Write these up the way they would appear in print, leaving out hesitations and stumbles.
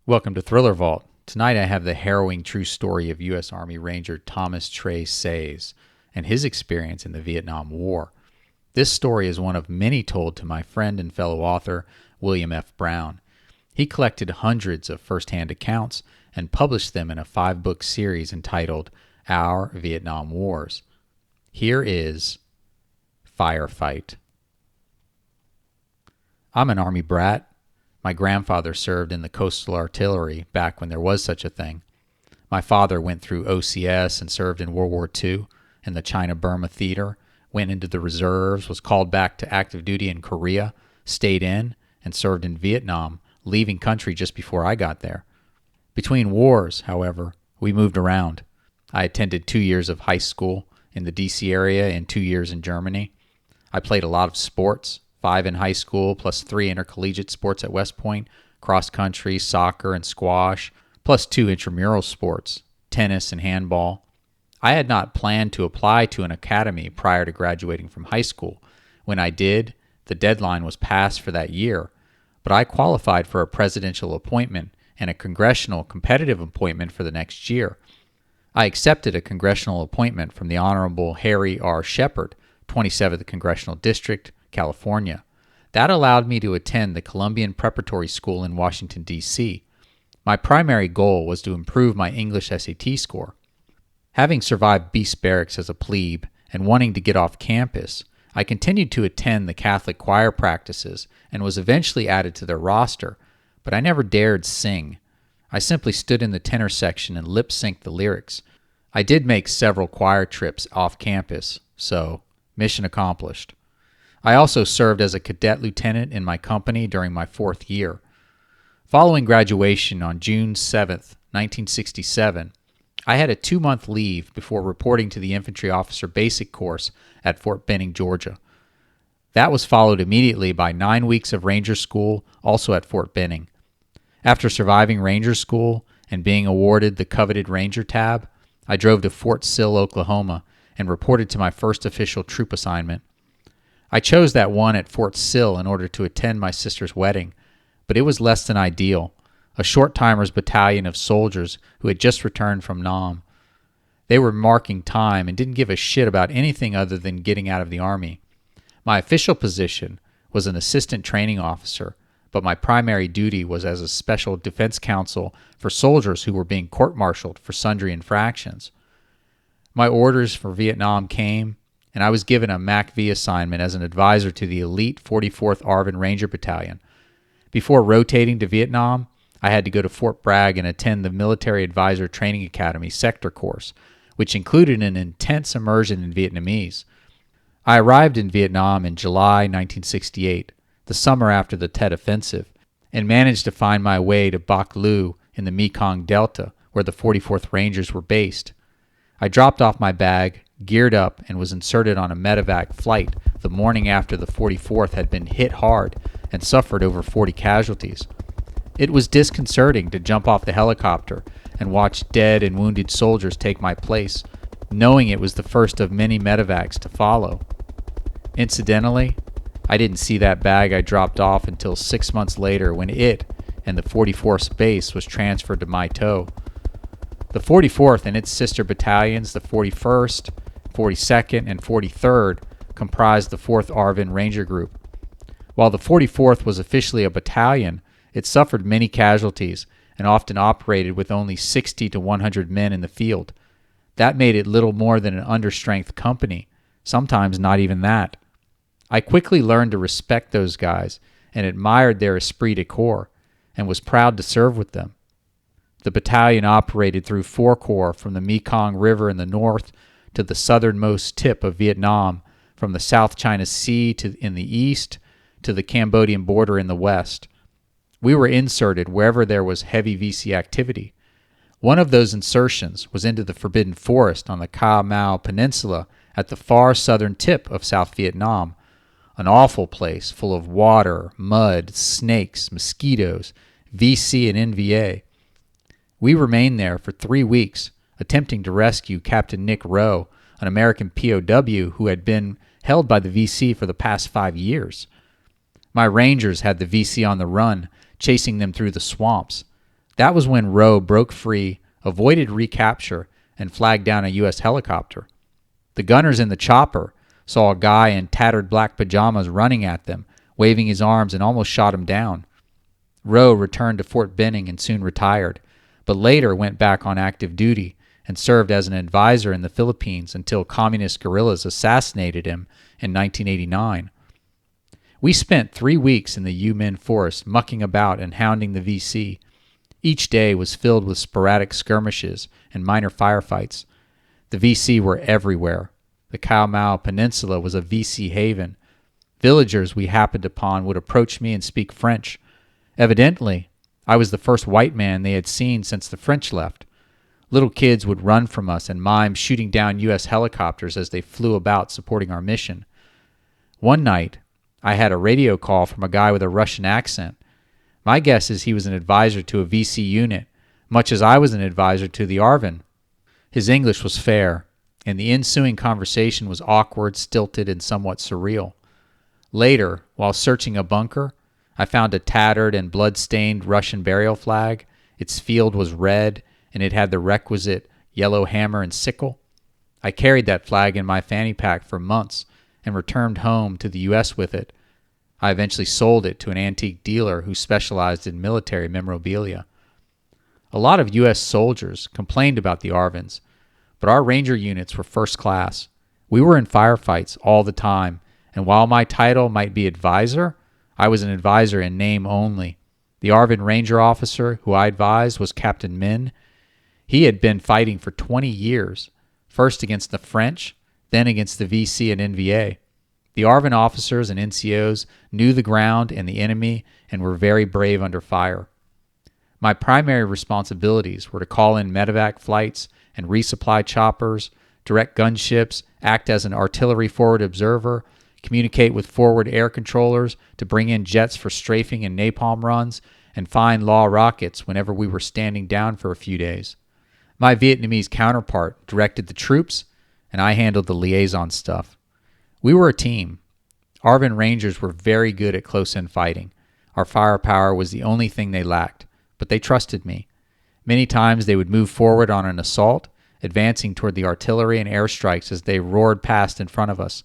Welcome to Thriller Vault. Tonight I have the harrowing true story of U.S. Army Ranger Thomas Trey Sayes and his experience in the Vietnam War. This story is one of many told to my friend and fellow author, William F. Brown. He collected hundreds of first-hand accounts and published them in a 5-book series entitled Our Vietnam Wars. Here is Firefight. I'm an Army brat. My grandfather served in the coastal artillery back when there was such a thing. My father went through OCS and served in World War II in the China-Burma theater, went into the reserves, was called back to active duty in Korea, stayed in, and served in Vietnam, leaving country just before I got there. Between wars, however, we moved around. I attended 2 years of high school in the D.C. area and 2 years in Germany. I played a lot of sports. 5 in high school, plus 3 intercollegiate sports at West Point, cross country, soccer, and squash, plus 2 intramural sports, tennis and handball. I had not planned to apply to an academy prior to graduating from high school. When I did, the deadline was passed for that year, but I qualified for a presidential appointment and a congressional competitive appointment for the next year. I accepted a congressional appointment from the Honorable Harry R. Shepard, 27th Congressional District, California. That allowed me to attend the Columbian Preparatory School in Washington, D.C. My primary goal was to improve my English SAT score. Having survived Beast Barracks as a plebe and wanting to get off campus, I continued to attend the Catholic choir practices and was eventually added to their roster, but I never dared sing. I simply stood in the tenor section and lip-synced the lyrics. I did make several choir trips off campus, so mission accomplished. I also served as a cadet lieutenant in my company during my 4th year. Following graduation on June 7, 1967, I had a 2-month leave before reporting to the infantry officer basic course at Fort Benning, Georgia. That was followed immediately by 9 weeks of Ranger School, also at Fort Benning. After surviving Ranger School and being awarded the coveted Ranger tab, I drove to Fort Sill, Oklahoma, and reported to my first official troop assignment. I chose that one at Fort Sill in order to attend my sister's wedding, but it was less than ideal, a short-timers battalion of soldiers who had just returned from Nam. They were marking time and didn't give a shit about anything other than getting out of the Army. My official position was an assistant training officer, but my primary duty was as a special defense counsel for soldiers who were being court-martialed for sundry infractions. My orders for Vietnam came, and I was given a MACV assignment as an advisor to the elite 44th ARVN Ranger Battalion. Before rotating to Vietnam, I had to go to Fort Bragg and attend the Military Advisor Training Academy sector course, which included an intense immersion in Vietnamese. I arrived in Vietnam in July 1968, the summer after the Tet Offensive, and managed to find my way to Bac Lu in the Mekong Delta, where the 44th Rangers were based. I dropped off my bag, geared up, and was inserted on a medevac flight the morning after the 44th had been hit hard and suffered over 40 casualties. It was disconcerting to jump off the helicopter and watch dead and wounded soldiers take my place, knowing it was the first of many medevacs to follow. Incidentally, I didn't see that bag I dropped off until 6 months later when it and the 44th base was transferred to my tow. The 44th and its sister battalions, the 41st, 42nd, and 43rd, comprised the 4th ARVN Ranger Group. While the 44th was officially a battalion, it suffered many casualties and often operated with only 60 to 100 men in the field. That made it little more than an understrength company, sometimes not even that. I quickly learned to respect those guys and admired their esprit de corps, and was proud to serve with them. The battalion operated through 4 corps from the Mekong River in the north to the southernmost tip of Vietnam, from the South China Sea in the east to the Cambodian border in the west. We were inserted wherever there was heavy VC activity. One of those insertions was into the Forbidden Forest on the Ca Mau Peninsula at the far southern tip of South Vietnam, an awful place full of water, mud, snakes, mosquitoes, VC and NVA. We remained there for 3 weeks, attempting to rescue Captain Nick Rowe, an American POW who had been held by the VC for the past 5 years. My Rangers had the VC on the run, chasing them through the swamps. That was when Rowe broke free, avoided recapture, and flagged down a U.S. helicopter. The gunners in the chopper saw a guy in tattered black pajamas running at them, waving his arms, and almost shot him down. Rowe returned to Fort Benning and soon retired, but later went back on active duty and served as an advisor in the Philippines until communist guerrillas assassinated him in 1989. We spent 3 weeks in the U-Min forest mucking about and hounding the VC. Each day was filled with sporadic skirmishes and minor firefights. The VC were everywhere. The Khao Mau Peninsula was a VC haven. Villagers we happened upon would approach me and speak French. Evidently, I was the first white man they had seen since the French left. Little kids would run from us and mime shooting down U.S. helicopters as they flew about supporting our mission. One night, I had a radio call from a guy with a Russian accent. My guess is he was an advisor to a VC unit, much as I was an advisor to the ARVN. His English was fair, and the ensuing conversation was awkward, stilted, and somewhat surreal. Later, while searching a bunker, I found a tattered and blood-stained Russian burial flag. Its field was red, and it had the requisite yellow hammer and sickle. I carried that flag in my fanny pack for months and returned home to the U.S. with it. I eventually sold it to an antique dealer who specialized in military memorabilia. A lot of U.S. soldiers complained about the ARVNs, but our Ranger units were first class. We were in firefights all the time, and while my title might be advisor, I was an advisor in name only. The ARVN Ranger officer who I advised was Captain Min. He had been fighting for 20 years, first against the French, then against the VC and NVA. The ARVN officers and NCOs knew the ground and the enemy and were very brave under fire. My primary responsibilities were to call in medevac flights and resupply choppers, direct gunships, act as an artillery forward observer, communicate with forward air controllers to bring in jets for strafing and napalm runs, and find law rockets whenever we were standing down for a few days. My Vietnamese counterpart directed the troops, and I handled the liaison stuff. We were a team. ARVN Rangers were very good at close-in fighting. Our firepower was the only thing they lacked, but they trusted me. Many times they would move forward on an assault, advancing toward the artillery and airstrikes as they roared past in front of us.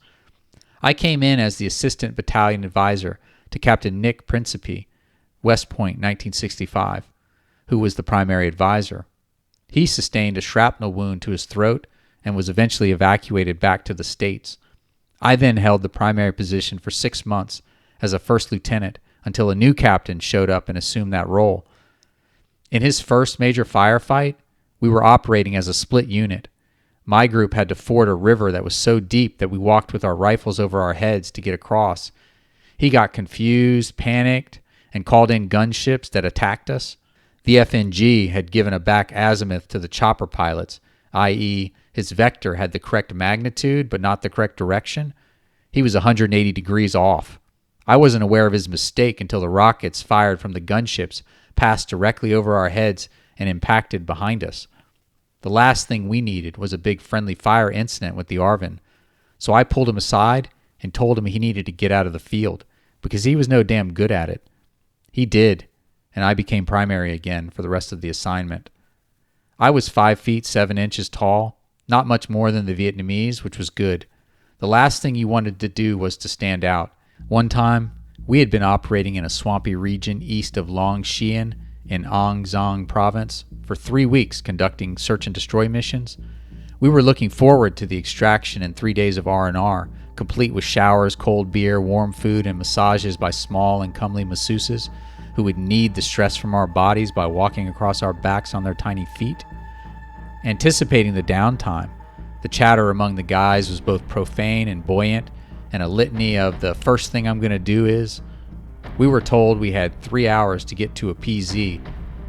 I came in as the assistant battalion advisor to Captain Nick Principe, West Point, 1965, who was the primary advisor. He sustained a shrapnel wound to his throat and was eventually evacuated back to the States. I then held the primary position for 6 months as a first lieutenant until a new captain showed up and assumed that role. In his first major firefight, we were operating as a split unit. My group had to ford a river that was so deep that we walked with our rifles over our heads to get across. He got confused, panicked, and called in gunships that attacked us. The FNG had given a back azimuth to the chopper pilots, i.e., his vector had the correct magnitude but not the correct direction. He was 180 degrees off. I wasn't aware of his mistake until the rockets fired from the gunships passed directly over our heads and impacted behind us. The last thing we needed was a big friendly fire incident with the ARVN, so I pulled him aside and told him he needed to get out of the field because he was no damn good at it. He did, and I became primary again for the rest of the assignment. I was 5 feet 7 inches tall, not much more than the Vietnamese, which was good. The last thing you wanted to do was to stand out. One time, we had been operating in a swampy region east of Long Xien in An Giang province for 3 weeks conducting search and destroy missions. We were looking forward to the extraction and 3 days of R&R, complete with showers, cold beer, warm food, and massages by small and comely masseuses who would knead the stress from our bodies by walking across our backs on their tiny feet. Anticipating the downtime, the chatter among the guys was both profane and buoyant, and a litany of the first thing I'm going to do is. We were told we had 3 hours to get to a PZ,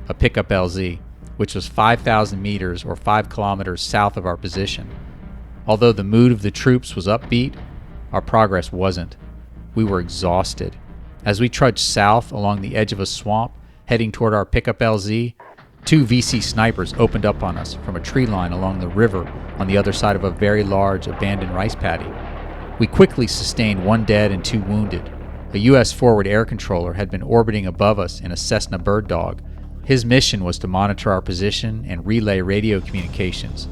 a pickup LZ, which was 5,000 meters or 5 kilometers south of our position. Although the mood of the troops was upbeat, our progress wasn't. We were exhausted. As we trudged south along the edge of a swamp, heading toward our pickup LZ, 2 VC snipers opened up on us from a tree line along the river on the other side of a very large abandoned rice paddy. We quickly sustained 1 dead and 2 wounded. A U.S. forward air controller had been orbiting above us in a Cessna Bird Dog. His mission was to monitor our position and relay radio communications,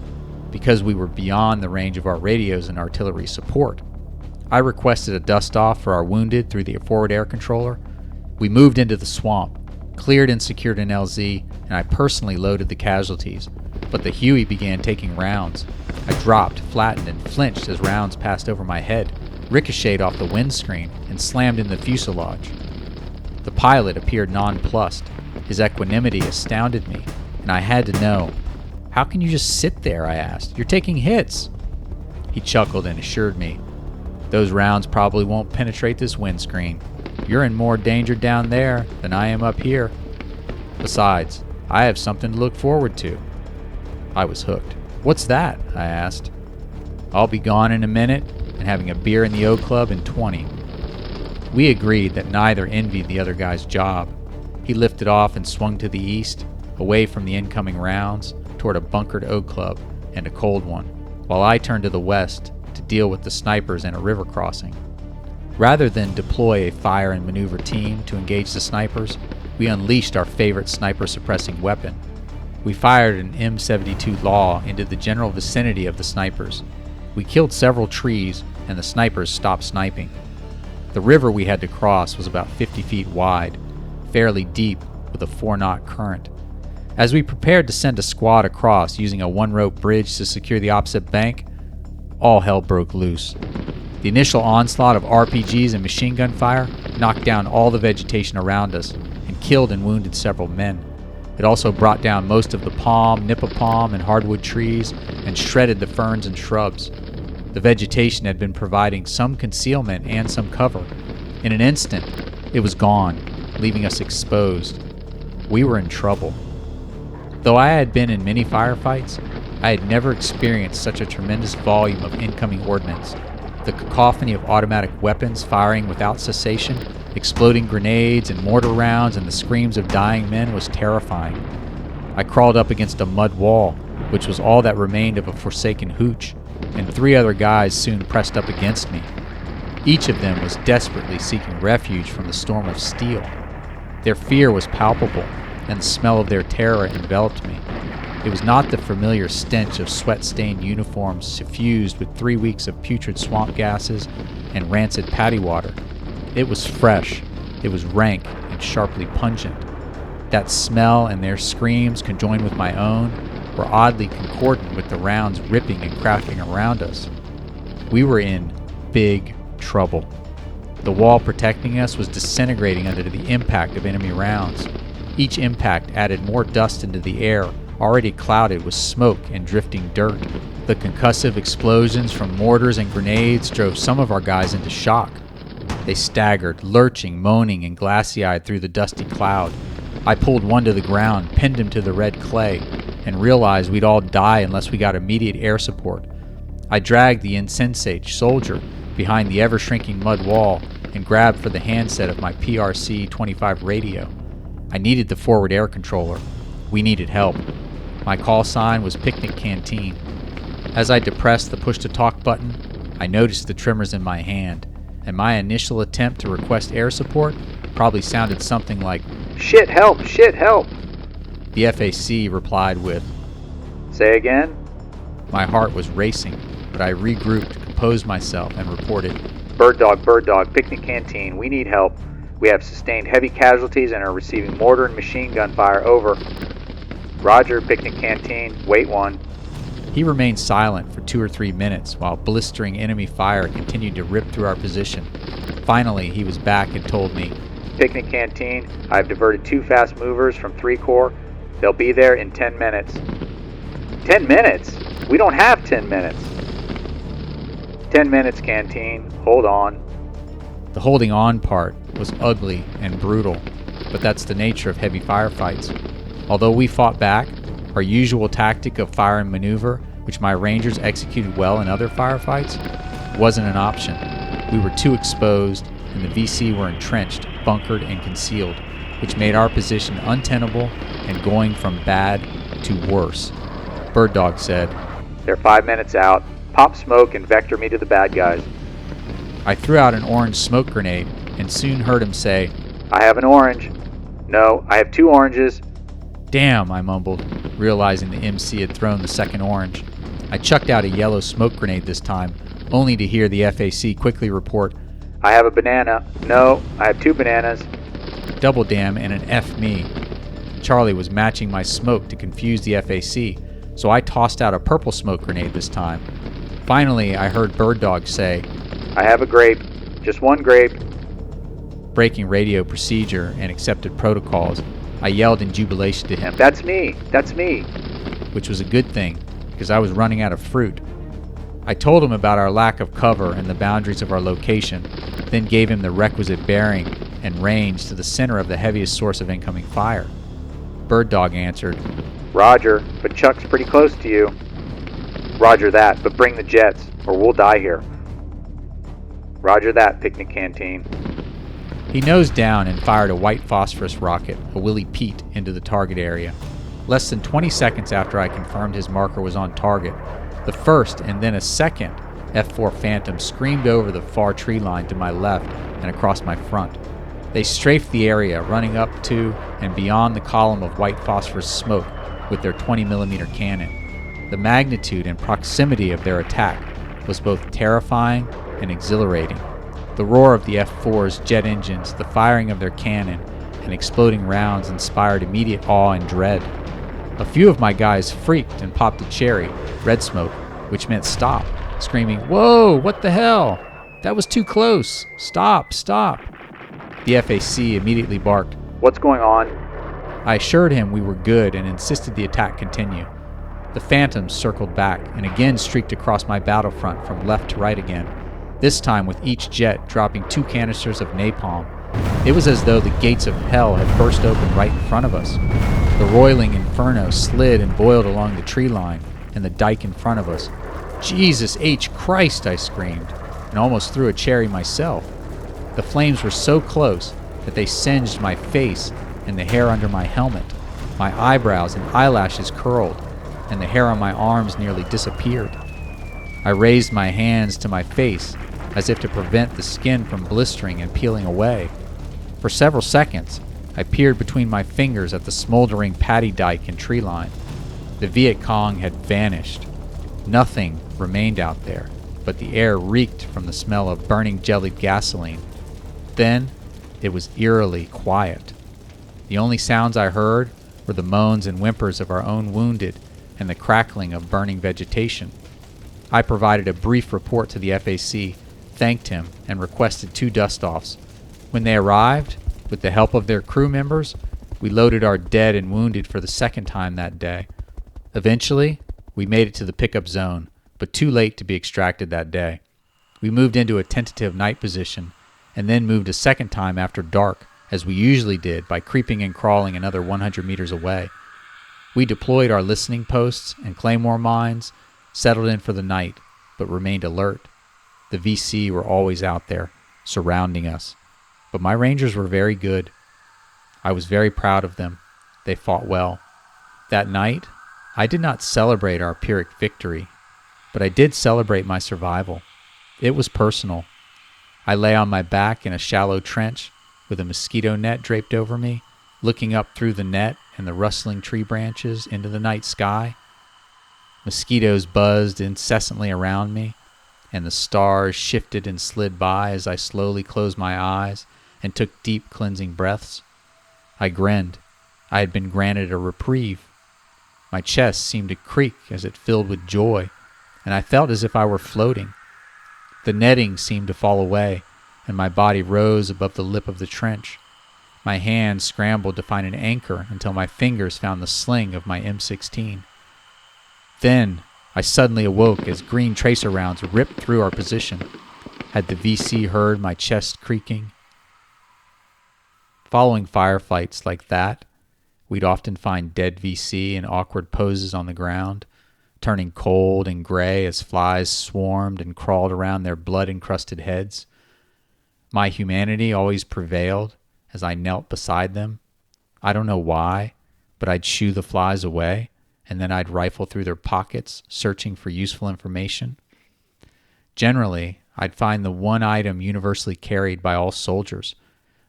because we were beyond the range of our radios and artillery support. I requested a dust-off for our wounded through the forward air controller. We moved into the swamp, cleared and secured an LZ, and I personally loaded the casualties, but the Huey began taking rounds. I dropped, flattened, and flinched as rounds passed over my head, ricocheted off the windscreen, and slammed in the fuselage. The pilot appeared nonplussed. His equanimity astounded me, and I had to know. "How can you just sit there?" I asked. "You're taking hits." He chuckled and assured me, "Those rounds probably won't penetrate this windscreen. You're in more danger down there than I am up here. Besides, I have something to look forward to." I was hooked. "What's that?" I asked. "I'll be gone in a minute and having a beer in the O Club in 20. We agreed that neither envied the other guy's job. He lifted off and swung to the east, away from the incoming rounds, toward a bunkered O Club and a cold one, while I turned to the west to deal with the snipers and a river crossing. Rather than deploy a fire and maneuver team to engage the snipers, we unleashed our favorite sniper-suppressing weapon. We fired an M72 Law into the general vicinity of the snipers. We killed several trees, and the snipers stopped sniping. The river we had to cross was about 50 feet wide, fairly deep with a 4-knot current. As we prepared to send a squad across using a one-rope bridge to secure the opposite bank, all hell broke loose. The initial onslaught of RPGs and machine gun fire knocked down all the vegetation around us and killed and wounded several men. It also brought down most of the palm, nipa palm, and hardwood trees and shredded the ferns and shrubs. The vegetation had been providing some concealment and some cover. In an instant, it was gone, leaving us exposed. We were in trouble. Though I had been in many firefights, I had never experienced such a tremendous volume of incoming ordnance. The cacophony of automatic weapons firing without cessation, exploding grenades and mortar rounds, and the screams of dying men was terrifying. I crawled up against a mud wall, which was all that remained of a forsaken hooch, and 3 other guys soon pressed up against me. Each of them was desperately seeking refuge from the storm of steel. Their fear was palpable, and the smell of their terror enveloped me. It was not the familiar stench of sweat-stained uniforms suffused with 3 weeks of putrid swamp gases and rancid paddy water. It was fresh, it was rank and sharply pungent. That smell and their screams, conjoined with my own, were oddly concordant with the rounds ripping and cracking around us. We were in big trouble. The wall protecting us was disintegrating under the impact of enemy rounds. Each impact added more dust into the air, already clouded with smoke and drifting dirt. The concussive explosions from mortars and grenades drove some of our guys into shock. They staggered, lurching, moaning, and glassy-eyed through the dusty cloud. I pulled one to the ground, pinned him to the red clay, and realized we'd all die unless we got immediate air support. I dragged the insensate soldier behind the ever-shrinking mud wall and grabbed for the handset of my PRC-25 radio. I needed the forward air controller. We needed help. My call sign was Picnic Canteen. As I depressed the push-to-talk button, I noticed the tremors in my hand, and my initial attempt to request air support probably sounded something like, "Shit, help! Shit, help!" The FAC replied with, "Say again?" My heart was racing, but I regrouped, composed myself, and reported, Bird Dog, Picnic Canteen, we need help. We have sustained heavy casualties and are receiving mortar and machine gun fire, over." "Roger, Picnic Canteen, wait one." He remained silent for 2 or 3 minutes while blistering enemy fire continued to rip through our position. Finally, he was back and told me, "Picnic Canteen, I've diverted 2 fast movers from 3 Corps. They'll be there in 10 minutes. 10 minutes? We don't have 10 minutes. 10 minutes, Canteen. Hold on. The holding on part was ugly and brutal, but that's the nature of heavy firefights. Although we fought back, our usual tactic of fire and maneuver, which my Rangers executed well in other firefights, wasn't an option. We were too exposed, and the VC were entrenched, bunkered, and concealed, which made our position untenable and going from bad to worse. Bird Dog said, "They're 5 minutes out. Pop smoke and vector me to the bad guys." I threw out an orange smoke grenade and soon heard him say, "I have an orange. No, I have 2 oranges. Damn, I mumbled, realizing the MC had thrown the second orange. I chucked out a yellow smoke grenade this time, only to hear the FAC quickly report, I have a banana. No, I have 2 bananas. double damn and an F me. Charlie was matching my smoke to confuse the FAC, so I tossed out a purple smoke grenade this time. Finally, I heard Bird Dog say, I have a grape. Just 1 grape. breaking radio procedure and accepted protocols, I yelled in jubilation to him, That's me. That's me. which was a good thing, because I was running out of fruit. I told him about our lack of cover and the boundaries of our location, then gave him the requisite bearing and range to the center of the heaviest source of incoming fire. Bird Dog answered, Roger, but Chuck's pretty close to you. Roger that, but bring the jets, or we'll die here. Roger that, picnic canteen. He nosed down and fired a white phosphorus rocket, a Willie Pete, into the target area. Less than 20 seconds after I confirmed his marker was on target, the first and then a second F-4 Phantom screamed over the far tree line to my left and across my front. They strafed the area, running up to and beyond the column of white phosphorus smoke with their 20mm cannon. The magnitude and proximity of their attack was both terrifying and exhilarating. The roar of the F-4's jet engines, the firing of their cannon, and exploding rounds inspired immediate awe and dread. A few of my guys freaked and popped a cherry, red smoke, which meant stop, screaming, Whoa, what the hell? That was too close. Stop, stop. The FAC immediately barked, What's going on? I assured him we were good and insisted the attack continue. The Phantoms circled back and again streaked across my battlefront from left to right again, this time with each jet dropping 2 canisters of napalm. It was as though the gates of hell had burst open right in front of us. The roiling inferno slid and boiled along the tree line and the dike in front of us. Jesus H. Christ, I screamed, and almost threw a cherry myself. The flames were so close that they singed my face and the hair under my helmet. My eyebrows and eyelashes curled, and the hair on my arms nearly disappeared. I raised my hands to my face as if to prevent the skin from blistering and peeling away. For several seconds, I peered between my fingers at the smoldering paddy dike and tree line. The Viet Cong had vanished. Nothing remained out there, but the air reeked from the smell of burning jellied gasoline. Then, it was eerily quiet. The only sounds I heard were the moans and whimpers of our own wounded and the crackling of burning vegetation. I provided a brief report to the FAC, thanked him, and requested 2 dust-offs. When they arrived, with the help of their crew members, we loaded our dead and wounded for the second time that day. Eventually, we made it to the pickup zone, but too late to be extracted that day. We moved into a tentative night position, and then moved a second time after dark, as we usually did by creeping and crawling another 100 meters away. We deployed our listening posts and claymore mines, settled in for the night, but remained alert. The VC were always out there, surrounding us. But my Rangers were very good. I was very proud of them. They fought well. That night, I did not celebrate our Pyrrhic victory, but I did celebrate my survival. It was personal. I lay on my back in a shallow trench with a mosquito net draped over me, looking up through the net and the rustling tree branches into the night sky. Mosquitoes buzzed incessantly around me, and the stars shifted and slid by as I slowly closed my eyes and took deep cleansing breaths. I grinned. I had been granted a reprieve. My chest seemed to creak as it filled with joy, and I felt as if I were floating. The netting seemed to fall away, and my body rose above the lip of the trench. My hands scrambled to find an anchor until my fingers found the sling of my M16. Then I suddenly awoke as green tracer rounds ripped through our position. Had the VC heard my chest creaking? Following firefights like that, we'd often find dead VC in awkward poses on the ground, turning cold and gray as flies swarmed and crawled around their blood-encrusted heads. My humanity always prevailed as I knelt beside them. I don't know why, but I'd shoo the flies away, and then I'd rifle through their pockets, searching for useful information. Generally, I'd find the one item universally carried by all soldiers,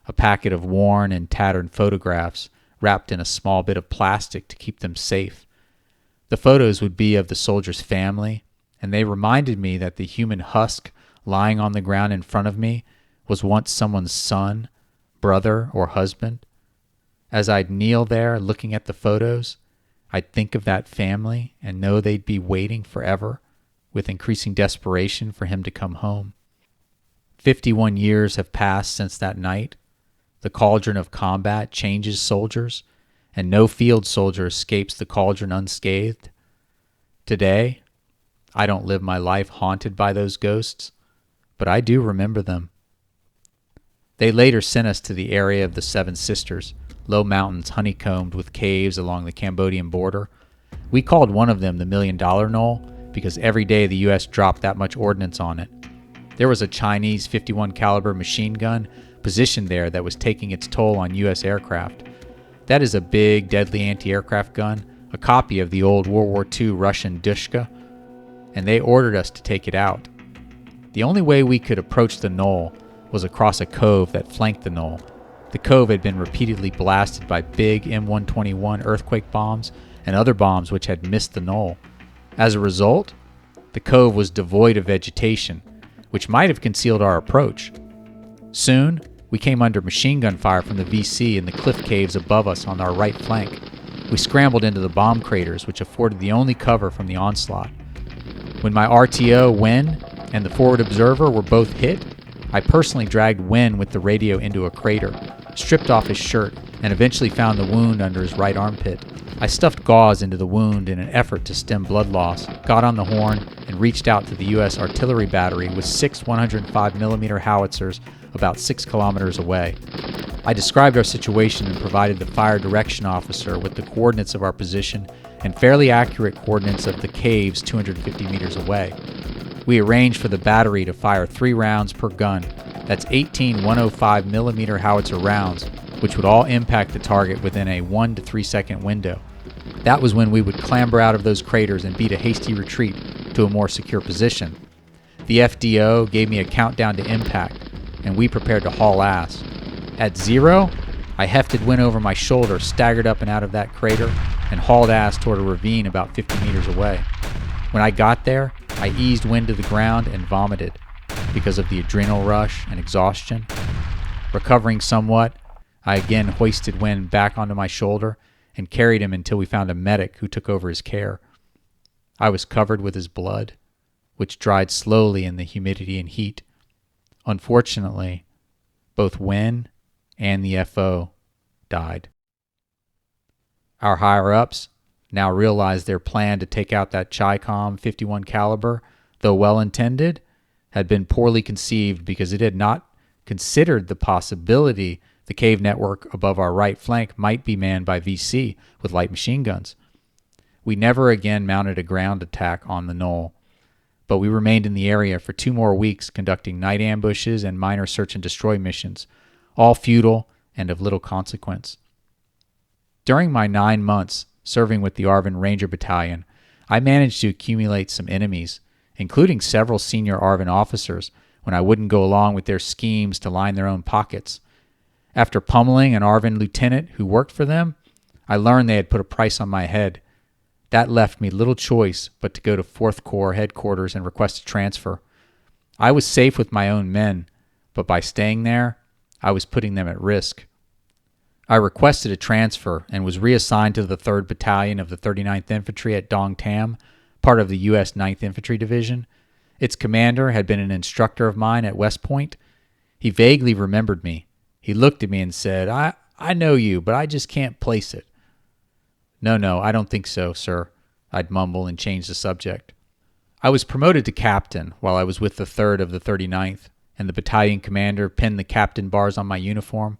a packet of worn and tattered photographs wrapped in a small bit of plastic to keep them safe. The photos would be of the soldier's family, and they reminded me that the human husk lying on the ground in front of me was once someone's son, brother, or husband. As I'd kneel there looking at the photos, I'd think of that family and know they'd be waiting forever with increasing desperation for him to come home. 51 years have passed since that night. The cauldron of combat changes soldiers, and no field soldier escapes the cauldron unscathed. Today, I don't live my life haunted by those ghosts, but I do remember them. They later sent us to the area of the Seven Sisters, low mountains honeycombed with caves along the Cambodian border. We called one of them the $1 Million Knoll because every day the U.S. dropped that much ordnance on it. There was a Chinese .51 caliber machine gun positioned there that was taking its toll on U.S. aircraft. That is a big, deadly anti-aircraft gun, a copy of the old World War II Russian Dushka, and they ordered us to take it out. The only way we could approach the knoll was across a cove that flanked the knoll. The cove had been repeatedly blasted by big M121 earthquake bombs and other bombs which had missed the knoll. As a result, the cove was devoid of vegetation, which might have concealed our approach. Soon, we came under machine gun fire from the VC in the cliff caves above us on our right flank. We scrambled into the bomb craters, which afforded the only cover from the onslaught. When my RTO, Wen, and the forward observer were both hit, I personally dragged Wen with the radio into a crater, stripped off his shirt, and eventually found the wound under his right armpit. I stuffed gauze into the wound in an effort to stem blood loss, got on the horn, and reached out to the U.S. artillery battery with 6 105mm howitzers about 6 kilometers away. I described our situation and provided the fire direction officer with the coordinates of our position and fairly accurate coordinates of the caves 250 meters away. We arranged for the battery to fire 3 rounds per gun. That's 18 105mm howitzer rounds, which would all impact the target within a 1 to 3 second window. That was when we would clamber out of those craters and beat a hasty retreat to a more secure position. The FDO gave me a countdown to impact, and we prepared to haul ass. At 0, I hefted Wen over my shoulder, staggered up and out of that crater, and hauled ass toward a ravine about 50 meters away. When I got there, I eased Wen to the ground and vomited because of the adrenal rush and exhaustion. Recovering somewhat, I again hoisted Wen back onto my shoulder and carried him until we found a medic who took over his care. I was covered with his blood, which dried slowly in the humidity and heat. Unfortunately, both Wen and the FO died. Our higher-ups now realized their plan to take out that Chi-Com .51 caliber, though well-intended, had been poorly conceived because it had not considered the possibility the cave network above our right flank might be manned by VC with light machine guns. We never again mounted a ground attack on the knoll, but we remained in the area for 2 more weeks conducting night ambushes and minor search and destroy missions, all futile and of little consequence. During my 9 months serving with the ARVN Ranger Battalion, I managed to accumulate some enemies, including several senior ARVN officers, when I wouldn't go along with their schemes to line their own pockets. After pummeling an ARVN lieutenant who worked for them, I learned they had put a price on my head. That left me little choice but to go to 4th Corps headquarters and request a transfer. I was safe with my own men, but by staying there, I was putting them at risk. I requested a transfer and was reassigned to the 3rd Battalion of the 39th Infantry at Dong Tam, part of the U.S. 9th Infantry Division. Its commander had been an instructor of mine at West Point. He vaguely remembered me. He looked at me and said, I know you, but I just can't place it. No, I don't think so, sir. I'd mumble and change the subject. I was promoted to captain while I was with the 3rd of the 39th, and the battalion commander pinned the captain bars on my uniform.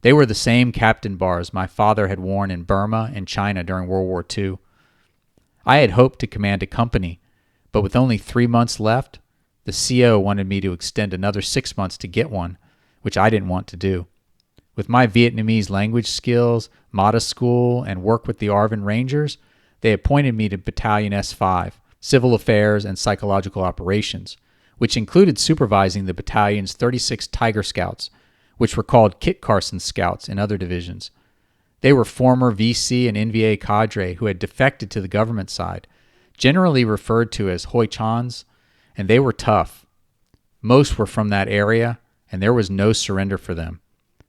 They were the same captain bars my father had worn in Burma and China during World War II. I had hoped to command a company, but with only 3 months left, the CO wanted me to extend another 6 months to get one, which I didn't want to do. With my Vietnamese language skills, modest school, and work with the ARVN Rangers, they appointed me to Battalion S5, Civil Affairs and Psychological Operations, which included supervising the battalion's 36 Tiger Scouts, which were called Kit Carson Scouts in other divisions. They were former VC and NVA cadre who had defected to the government side, generally referred to as Hoi Chans, and they were tough. Most were from that area, and there was no surrender for them.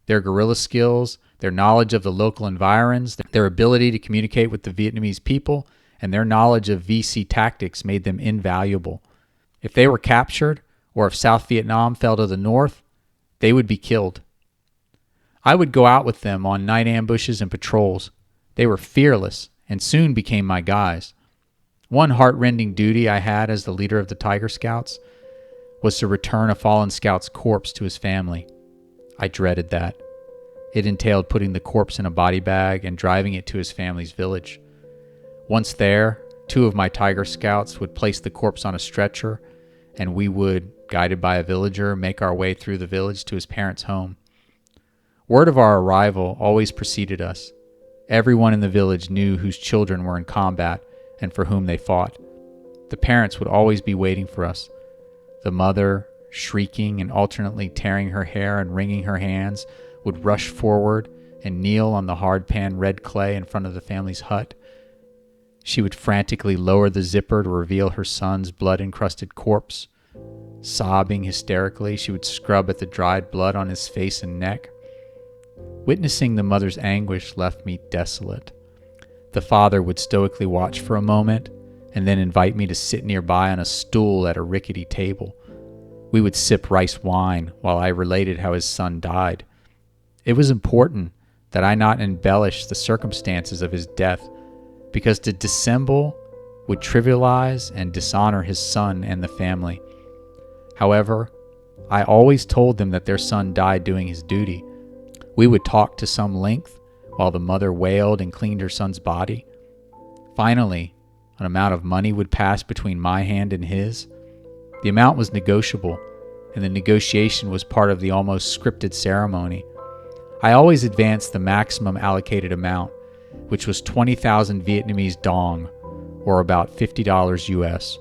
Their guerrilla skills, their knowledge of the local environs, their ability to communicate with the Vietnamese people, and their knowledge of VC tactics made them invaluable. If they were captured, or if South Vietnam fell to the north, they would be killed. I would go out with them on night ambushes and patrols. They were fearless and soon became my guys. One heart-rending duty I had as the leader of the Tiger Scouts was to return a fallen scout's corpse to his family. I dreaded that. It entailed putting the corpse in a body bag and driving it to his family's village. Once there, 2 of my Tiger Scouts would place the corpse on a stretcher, and we would, guided by a villager, make our way through the village to his parents' home. Word of our arrival always preceded us. Everyone in the village knew whose children were in combat and for whom they fought. The parents would always be waiting for us. The mother, shrieking and alternately tearing her hair and wringing her hands, would rush forward and kneel on the hard-pan red clay in front of the family's hut. She would frantically lower the zipper to reveal her son's blood-encrusted corpse. Sobbing hysterically, she would scrub at the dried blood on his face and neck. Witnessing the mother's anguish left me desolate. The father would stoically watch for a moment and then invite me to sit nearby on a stool at a rickety table. We would sip rice wine while I related how his son died. It was important that I not embellish the circumstances of his death, because to dissemble would trivialize and dishonor his son and the family. However, I always told them that their son died doing his duty. We would talk to some length while the mother wailed and cleaned her son's body. Finally, an amount of money would pass between my hand and his. The amount was negotiable, and the negotiation was part of the almost scripted ceremony. I always advanced the maximum allocated amount, which was 20,000 Vietnamese dong, or about $50 US.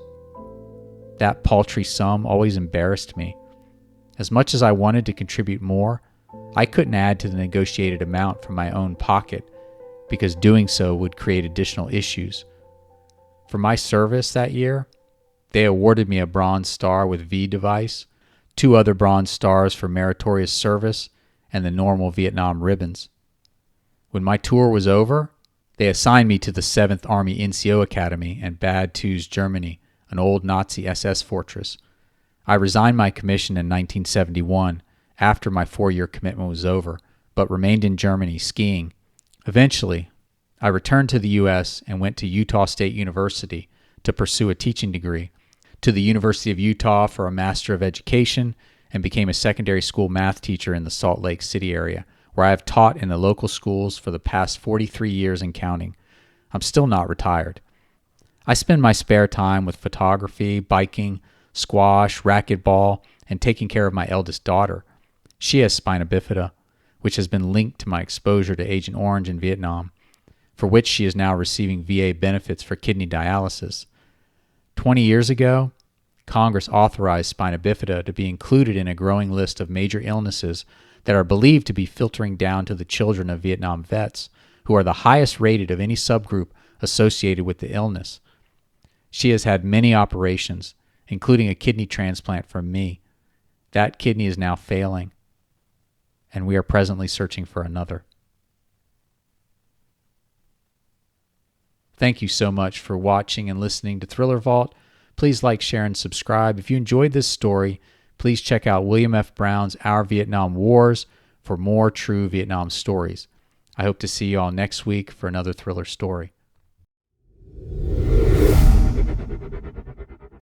That paltry sum always embarrassed me. As much as I wanted to contribute more, I couldn't add to the negotiated amount from my own pocket, because doing so would create additional issues. For my service that year, they awarded me a Bronze Star with V device, 2 other Bronze Stars for meritorious service, and the normal Vietnam ribbons. When my tour was over, they assigned me to the 7th Army NCO Academy in Bad Tooz, Germany, an old Nazi SS fortress. I resigned my commission in 1971 after my 4-year commitment was over, but remained in Germany skiing. Eventually, I returned to the U.S. and went to Utah State University to pursue a teaching degree, to the University of Utah for a Master of Education, and became a secondary school math teacher in the Salt Lake City area, where I have taught in the local schools for the past 43 years and counting. I'm still not retired. I spend my spare time with photography, biking, squash, racquetball, and taking care of my eldest daughter. She has spina bifida, which has been linked to my exposure to Agent Orange in Vietnam, for which she is now receiving VA benefits for kidney dialysis. 20 years ago, Congress authorized spina bifida to be included in a growing list of major illnesses that are believed to be filtering down to the children of Vietnam vets, who are the highest rated of any subgroup associated with the illness. She has had many operations, including a kidney transplant from me. That kidney is now failing, and we are presently searching for another. Thank you so much for watching and listening to Thriller Vault. Please like, share, and subscribe. If you enjoyed this story, please check out William F. Brown's Our Vietnam Wars for more true Vietnam stories. I hope to see you all next week for another thriller story.